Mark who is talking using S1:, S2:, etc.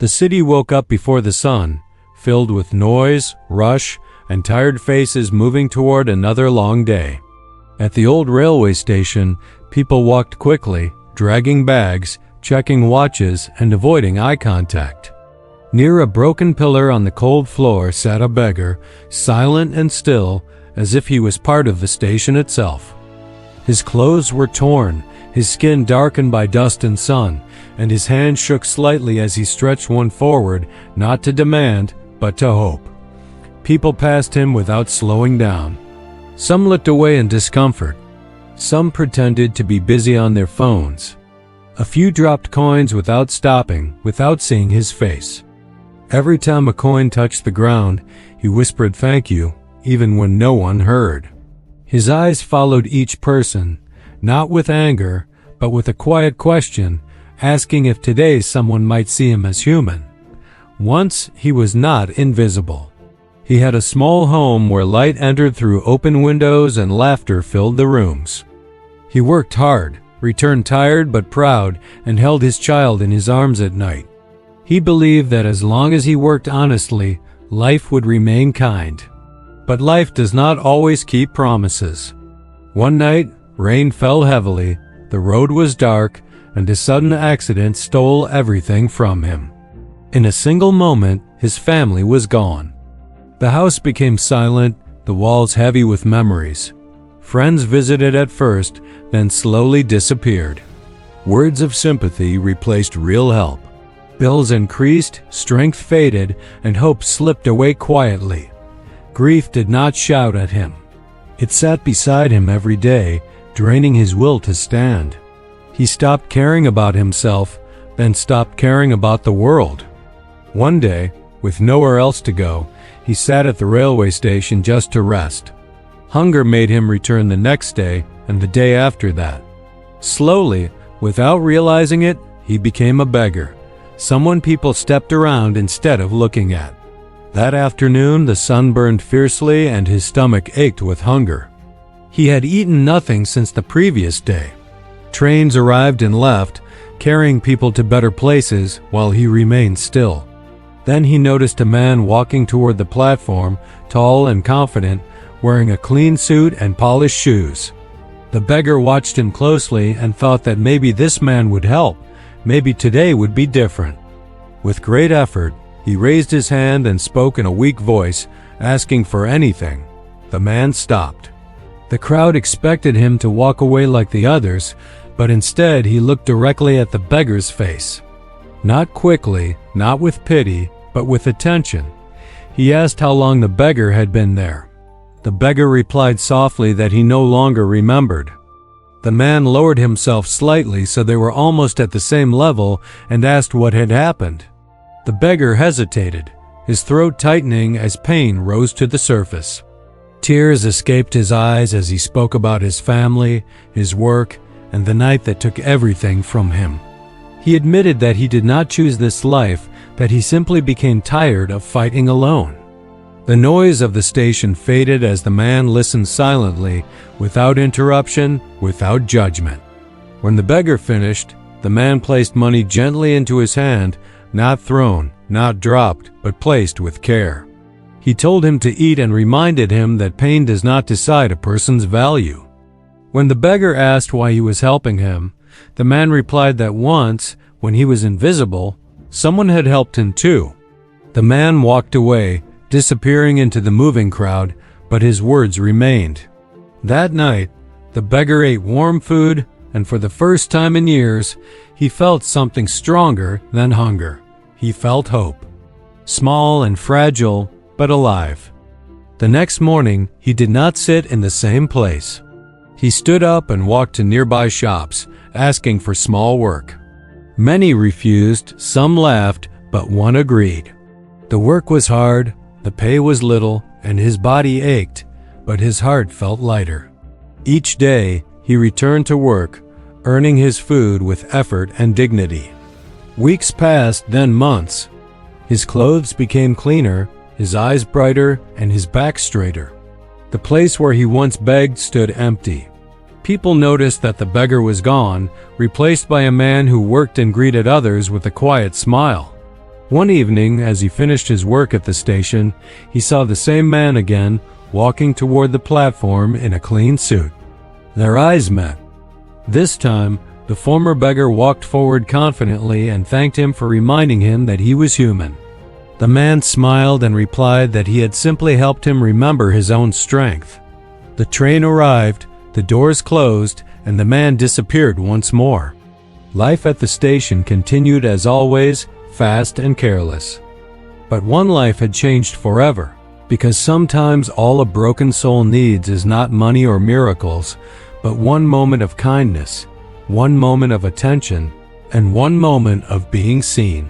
S1: The city woke up before the sun, filled with noise, rush, and tired faces moving toward another long day. At the old railway station, people walked quickly, dragging bags, checking watches, and avoiding eye contact. Near a broken pillar on the cold floor sat a beggar, silent and still, as if he was part of the station itself. His clothes were torn, his skin darkened by dust and sun, and his hand shook slightly as he stretched one forward, not to demand, but to hope. People passed him without slowing down. Some looked away in discomfort. Some pretended to be busy on their phones. A few dropped coins without stopping, without seeing his face. Every time a coin touched the ground, he whispered thank you, even when no one heard. His eyes followed each person, not with anger, but with a quiet question, asking if today someone might see him as human. Once he was not invisible. He had a small home where light entered through open windows and laughter filled the rooms. He worked hard, returned tired but proud, and held his child in his arms at night. He believed that as long as he worked honestly, life would remain kind. But life does not always keep promises. One night, rain fell heavily, the road was dark, and a sudden accident stole everything from him. In a single moment, his family was gone. The house became silent, the walls heavy with memories. Friends visited at first, then slowly disappeared. Words of sympathy replaced real help. Bills increased, strength faded, and hope slipped away quietly. Grief did not shout at him. It sat beside him every day, draining his will to stand. He stopped caring about himself, then stopped caring about the world. One day, with nowhere else to go, he sat at the railway station just to rest. Hunger made him return the next day and the day after that. Slowly, without realizing it, he became a beggar, someone people stepped around instead of looking at. That afternoon, the sun burned fiercely and his stomach ached with hunger. He had eaten nothing since the previous day. Trains arrived and left, carrying people to better places while he remained still. Then he noticed a man walking toward the platform, tall and confident, wearing a clean suit and polished shoes. The beggar watched him closely and thought that maybe this man would help, maybe today would be different. With great effort, he raised his hand and spoke in a weak voice, asking for anything. The man stopped. The crowd expected him to walk away like the others, but instead he looked directly at the beggar's face. Not quickly, not with pity, but with attention. He asked how long the beggar had been there. The beggar replied softly that he no longer remembered. The man lowered himself slightly so they were almost at the same level and asked what had happened. The beggar hesitated, his throat tightening as pain rose to the surface. Tears escaped his eyes as he spoke about his family, his work, and the night that took everything from him. He admitted that he did not choose this life, that he simply became tired of fighting alone. The noise of the station faded as the man listened silently, without interruption, without judgment. When the beggar finished, the man placed money gently into his hand, not thrown, not dropped, but placed with care. He told him to eat and reminded him that pain does not decide a person's value. When the beggar asked why he was helping him, the man replied that once, when he was invisible, someone had helped him too. The man walked away, disappearing into the moving crowd, but his words remained. That night, the beggar ate warm food, and for the first time in years, he felt something stronger than hunger. He felt hope. Small and fragile, but alive. The next morning, he did not sit in the same place. He stood up and walked to nearby shops, asking for small work. Many refused, some laughed, but one agreed. The work was hard, the pay was little, and his body ached, but his heart felt lighter. Each day, he returned to work, earning his food with effort and dignity. Weeks passed, then months. His clothes became cleaner, his eyes brighter, and his back straighter. The place where he once begged stood empty. People noticed that the beggar was gone, replaced by a man who worked and greeted others with a quiet smile. One evening, as he finished his work at the station, he saw the same man again, walking toward the platform in a clean suit. Their eyes met. This time, the former beggar walked forward confidently and thanked him for reminding him that he was human. The man smiled and replied that he had simply helped him remember his own strength. The train arrived, the doors closed, and the man disappeared once more. Life at the station continued as always, fast and careless. But one life had changed forever, because sometimes all a broken soul needs is not money or miracles, but one moment of kindness, one moment of attention, and one moment of being seen.